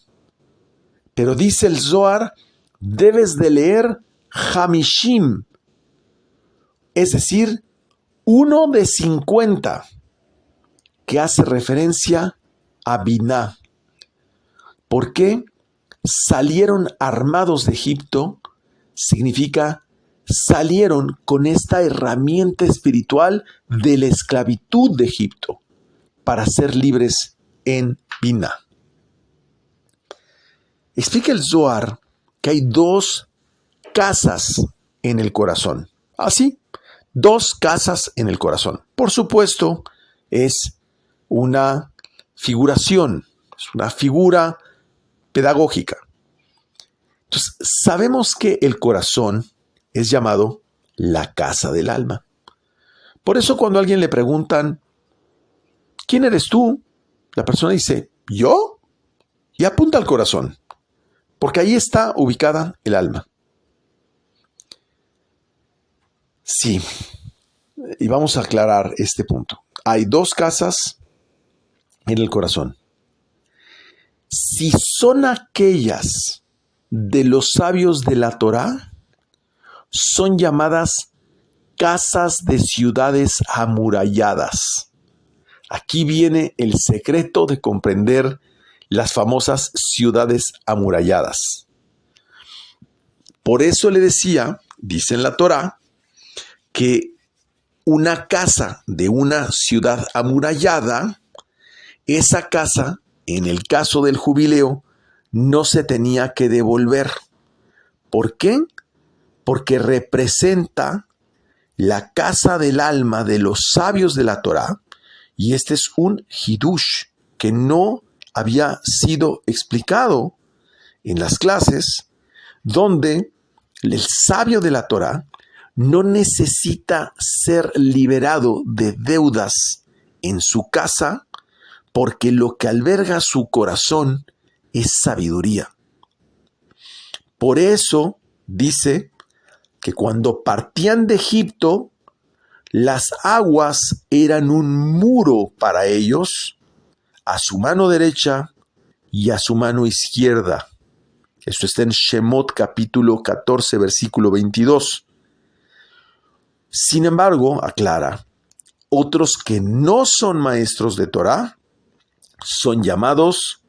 pero dice el Zohar, debes de leer Hamishim, es decir, 1 de 50, que hace referencia a Binah. ¿Por qué? Salieron armados de Egipto significa salieron con esta herramienta espiritual de la esclavitud de Egipto para ser libres en Binah. Explica el Zohar que hay 2 casas en el corazón. Así, 2 casas en el corazón. Por supuesto, es una figuración, es una figura pedagógica. Entonces, sabemos que el corazón es llamado la casa del alma. Por eso cuando a alguien le preguntan, ¿quién eres tú? La persona dice, ¿yo? Y apunta al corazón, porque ahí está ubicada el alma. Sí, y vamos a aclarar este punto. Hay 2 casas en el corazón. Si son aquellas de los sabios de la Torá son llamadas casas de ciudades amuralladas. Aquí viene el secreto de comprender las famosas ciudades amuralladas. Por eso le decía, dice en la Torá, que una casa de una ciudad amurallada, esa casa, en el caso del jubileo, no se tenía que devolver. ¿Por qué? Porque representa la casa del alma de los sabios de la Torá, y este es un hidush que no había sido explicado en las clases, donde el sabio de la Torá no necesita ser liberado de deudas en su casa, porque lo que alberga su corazón es sabiduría. Por eso dice que cuando partían de Egipto, las aguas eran un muro para ellos, a su mano derecha y a su mano izquierda. Esto está en Shemot capítulo 14, versículo 22. Sin embargo, aclara, otros que no son maestros de Torá son llamados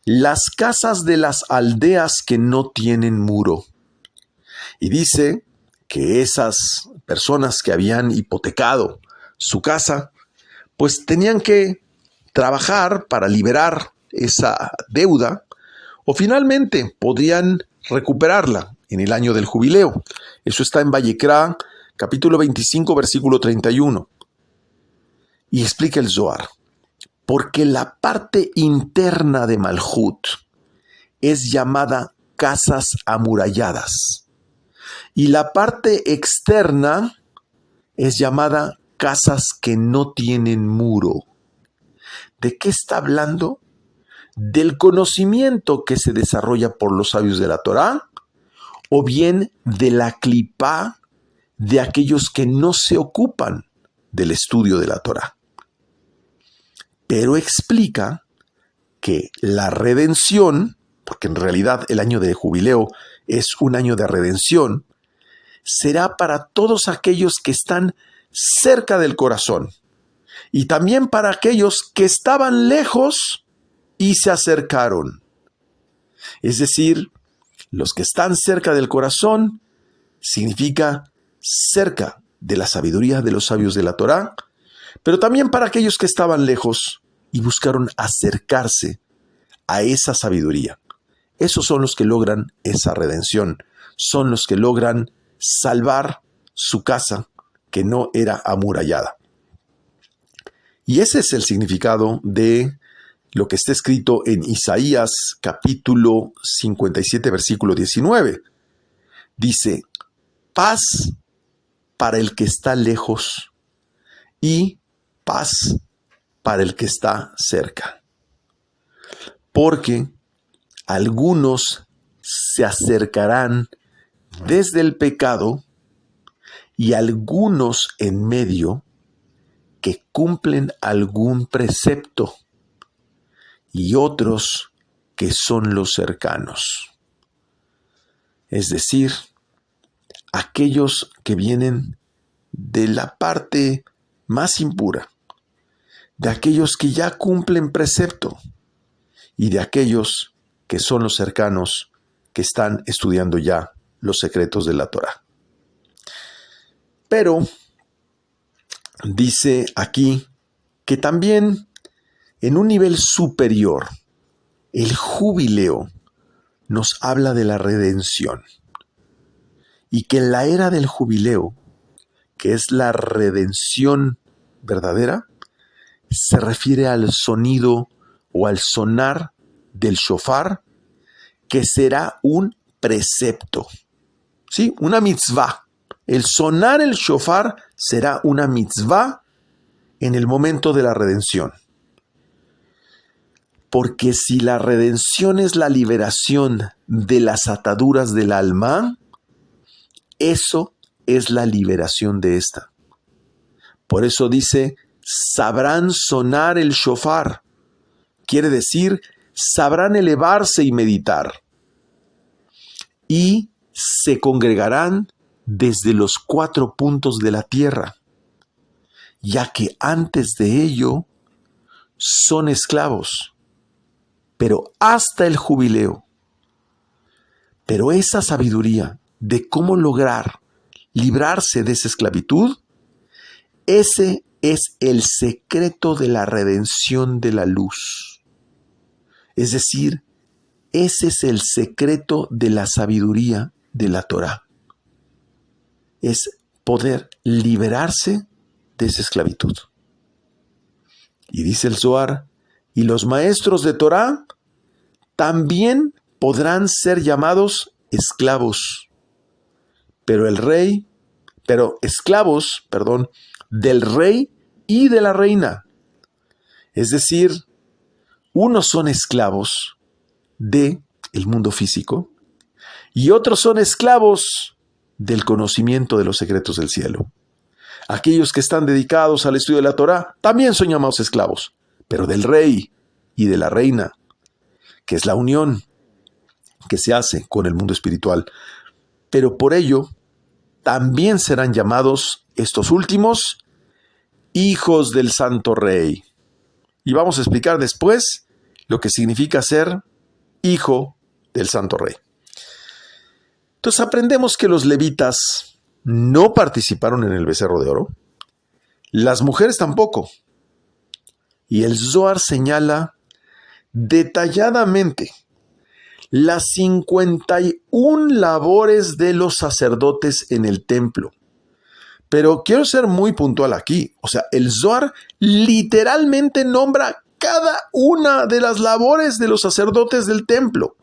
las casas de las aldeas que no tienen muro. Y dice que esas personas que habían hipotecado su casa, pues tenían que trabajar para liberar esa deuda, o finalmente podrían recuperarla en el año del jubileo. Eso está en Vayikra, capítulo 25, versículo 31. Y explica el Zohar, porque la parte interna de Malhut es llamada casas amuralladas, y la parte externa es llamada casas que no tienen muro. ¿De qué está hablando? ¿Del conocimiento que se desarrolla por los sabios de la Torá? ¿O bien de la clipá de aquellos que no se ocupan del estudio de la Torá? Pero explica que la redención, porque en realidad el año de jubileo es un año de redención, será para todos aquellos que están cerca del corazón, y también para aquellos que estaban lejos y se acercaron. Es decir, los que están cerca del corazón significa cerca de la sabiduría de los sabios de la Torá, pero también para aquellos que estaban lejos y buscaron acercarse a esa sabiduría. Esos son los que logran esa redención, son los que logran salvar su casa que no era amurallada. Y ese es el significado de lo que está escrito en Isaías capítulo 57, versículo 19. Dice, paz para el que está lejos y paz para el que está cerca. Porque algunos se acercarán desde el pecado y algunos en medio que cumplen algún precepto y otros que son los cercanos. Es decir, aquellos que vienen de la parte más impura, de aquellos que ya cumplen precepto y de aquellos que son los cercanos que están estudiando ya los secretos de la Torá. Pero dice aquí que también en un nivel superior, el jubileo nos habla de la redención y que en la era del jubileo, que es la redención verdadera, se refiere al sonido o al sonar del shofar, que será un precepto, ¿sí? Una mitzvah. El sonar el shofar será una mitzvah en el momento de la redención. Porque si la redención es la liberación de las ataduras del alma, eso es la liberación de esta. Por eso dice, sabrán sonar el shofar. Quiere decir, sabrán elevarse y meditar. y se congregarán desde los 4 puntos de la tierra, ya que antes de ello son esclavos, pero hasta el jubileo. Pero esa sabiduría de cómo lograr librarse de esa esclavitud, ese es el secreto de la redención de la luz. Es decir, ese es el secreto de la sabiduría de la Torá. Es poder liberarse de esa esclavitud. Y dice el Zohar, y los maestros de Torá también podrán ser llamados esclavos, pero esclavos del rey y de la reina. Es decir, unos son esclavos del mundo físico y otros son esclavos del conocimiento de los secretos del cielo. Aquellos que están dedicados al estudio de la Torá también son llamados esclavos, pero del rey y de la reina, que es la unión que se hace con el mundo espiritual. Pero por ello, también serán llamados estos últimos hijos del Santo Rey. Y vamos a explicar después lo que significa ser hijo del Santo Rey. Entonces aprendemos que los levitas no participaron en el becerro de oro, las mujeres tampoco. Y el Zohar señala detalladamente las 51 labores de los sacerdotes en el templo. Pero quiero ser muy puntual aquí. O sea, el Zohar literalmente nombra cada una de las labores de los sacerdotes del templo.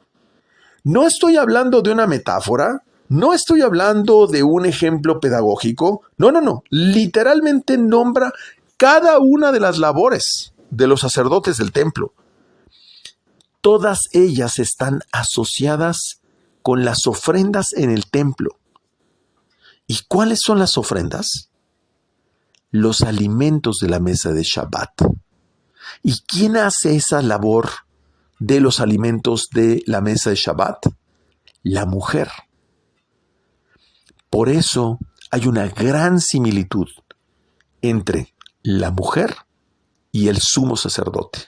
No estoy hablando de una metáfora, no estoy hablando de un ejemplo pedagógico. No. Literalmente nombra cada una de las labores de los sacerdotes del templo. Todas ellas están asociadas con las ofrendas en el templo. ¿Y cuáles son las ofrendas? Los alimentos de la mesa de Shabbat. ¿Y quién hace esa labor de los alimentos de la mesa de Shabbat? La mujer. Por eso hay una gran similitud entre la mujer y el sumo sacerdote.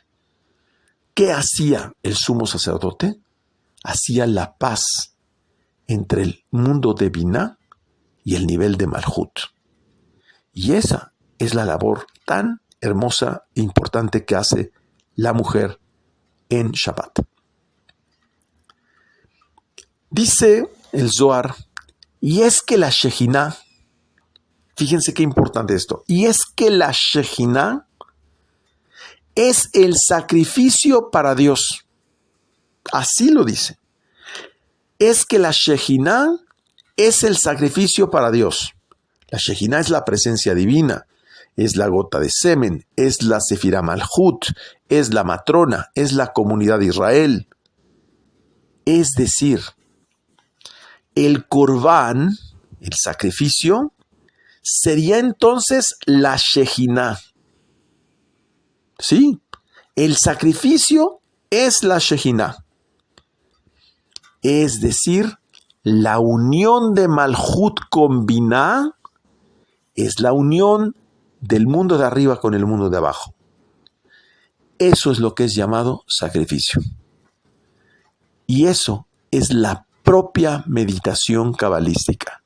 ¿Qué hacía el sumo sacerdote? Hacía la paz entre el mundo de Biná y el nivel de Malhut. Y esa es la labor tan hermosa e importante que hace la mujer en Shabbat. Dice el Zohar, y es que la Shejinah, fíjense qué importante esto, y es que la Shejinah es el sacrificio para Dios. Así lo dice. Es que la Shejinah es el sacrificio para Dios. La Shejinah es la presencia divina, es la gota de semen, es la Sefirá Malhut, es la matrona, es la comunidad de Israel. Es decir, el Corbán, el sacrificio, sería entonces la Shejinah. Sí, el sacrificio es la Shejinah. Es decir, la unión de Malhut con Biná es la unión del mundo de arriba con el mundo de abajo. Eso es lo que es llamado sacrificio. Y eso es la propia meditación cabalística.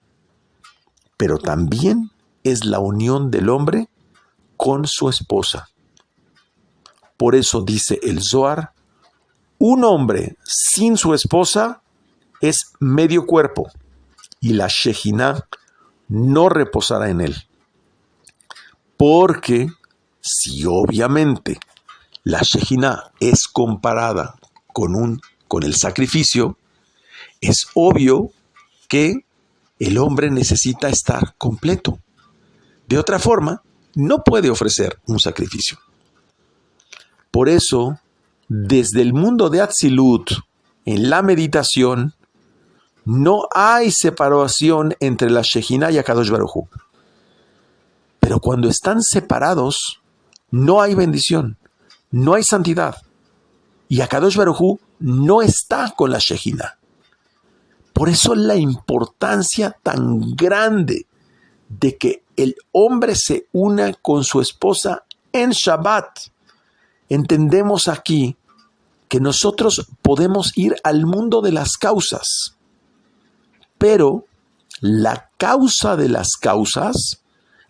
Pero también es la unión del hombre con su esposa. Por eso dice el Zohar, un hombre sin su esposa es medio cuerpo y la Shejinah no reposará en él. Porque si obviamente la Shejinah es comparada con el sacrificio, es obvio que el hombre necesita estar completo. De otra forma, no puede ofrecer un sacrificio. Por eso, desde el mundo de Atzilut, en la meditación, no hay separación entre la Shejinah y Akadosh Baruj Hu. Pero cuando están separados, no hay bendición, no hay santidad. Y Akadosh Baruj Hu no está con la Shejinah. Por eso la importancia tan grande de que el hombre se una con su esposa en Shabbat. Entendemos aquí que nosotros podemos ir al mundo de las causas, pero la causa de las causas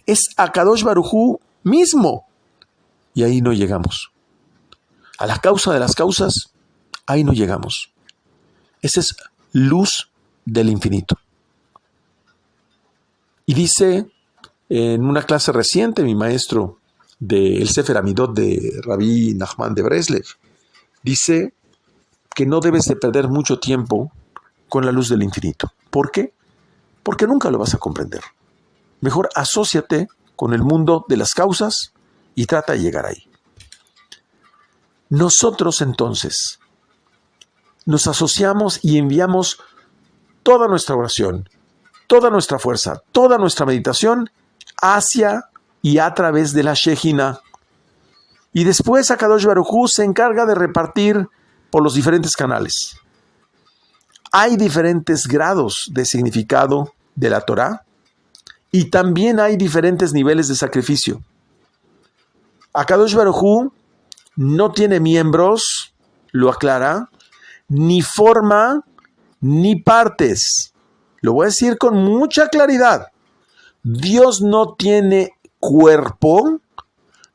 es Akadosh Baruj Hu mismo. Y ahí no llegamos. A la causa de las causas, ahí no llegamos. Esa es luz del infinito. Y dice en una clase reciente mi maestro del Sefer Amidot de Rabbi Nachman de Breslev, dice que no debes de perder mucho tiempo con la luz del infinito. ¿Por qué? Porque nunca lo vas a comprender. Mejor asóciate con el mundo de las causas y trata de llegar ahí. Nosotros entonces nos asociamos y enviamos toda nuestra oración, toda nuestra fuerza, toda nuestra meditación hacia y a través de la Shejina. Y después Akadosh Baruj Hu se encarga de repartir por los diferentes canales. Hay diferentes grados de significado de la Torá y también hay diferentes niveles de sacrificio. Akadosh Baruj Hu no tiene miembros, lo aclara, ni forma, ni partes. Lo voy a decir con mucha claridad. Dios no tiene cuerpo,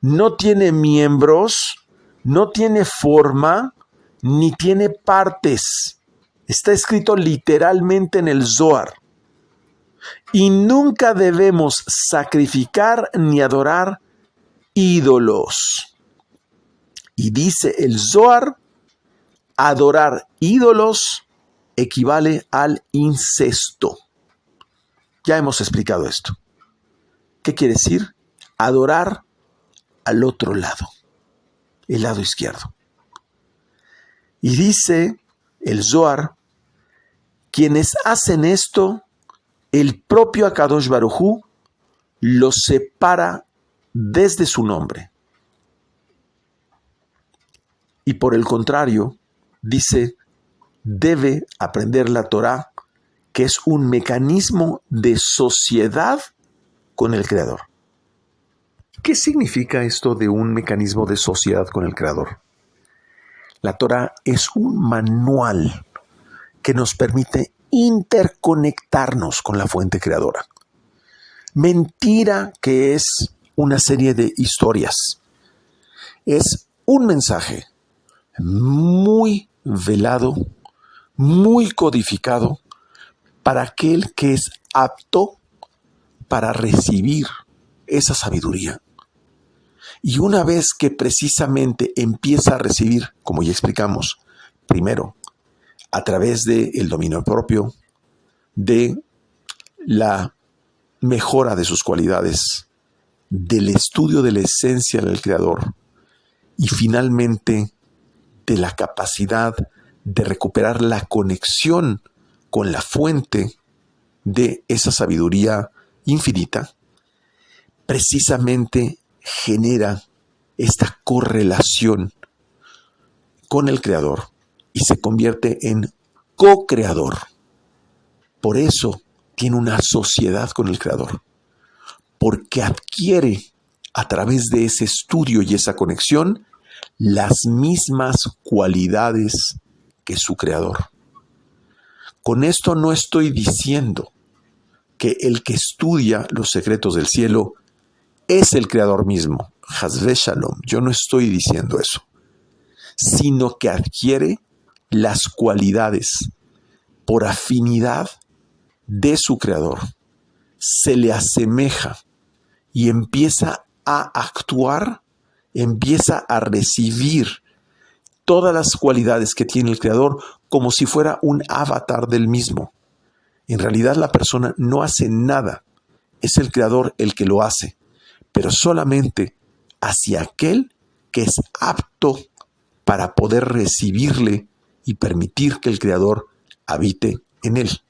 no tiene miembros, no tiene forma, ni tiene partes. Está escrito literalmente en el Zohar. Y nunca debemos sacrificar ni adorar ídolos. Y dice el Zohar, adorar ídolos equivale al incesto. Ya hemos explicado esto. ¿Qué quiere decir? Adorar al otro lado, el lado izquierdo. Y dice el Zohar, quienes hacen esto, el propio Akadosh Baruj Hu los separa desde su nombre. Y por el contrario, dice, debe aprender la Torá, que es un mecanismo de sociedad con el Creador. ¿Qué significa esto de un mecanismo de sociedad con el Creador? La Torá es un manual que nos permite interconectarnos con la fuente creadora. Mentira que es una serie de historias. Es un mensaje muy velado, muy codificado para aquel que es apto para recibir esa sabiduría. Y una vez que precisamente empieza a recibir, como ya explicamos, primero, a través del dominio propio, de la mejora de sus cualidades, del estudio de la esencia del Creador y finalmente de la capacidad de recuperar la conexión con la fuente de esa sabiduría infinita, precisamente genera esta correlación con el Creador y se convierte en co-creador. Por eso tiene una sociedad con el Creador, porque adquiere a través de ese estudio y esa conexión las mismas cualidades que su Creador. Con esto no estoy diciendo que el que estudia los secretos del cielo es el Creador mismo. Hasbe Shalom, yo no estoy diciendo eso, sino que adquiere las cualidades por afinidad de su Creador, se le asemeja y empieza a actuar, empieza a recibir todas las cualidades que tiene el Creador como si fuera un avatar del mismo. En realidad la persona no hace nada, es el Creador el que lo hace, pero solamente hacia aquel que es apto para poder recibirle y permitir que el Creador habite en él.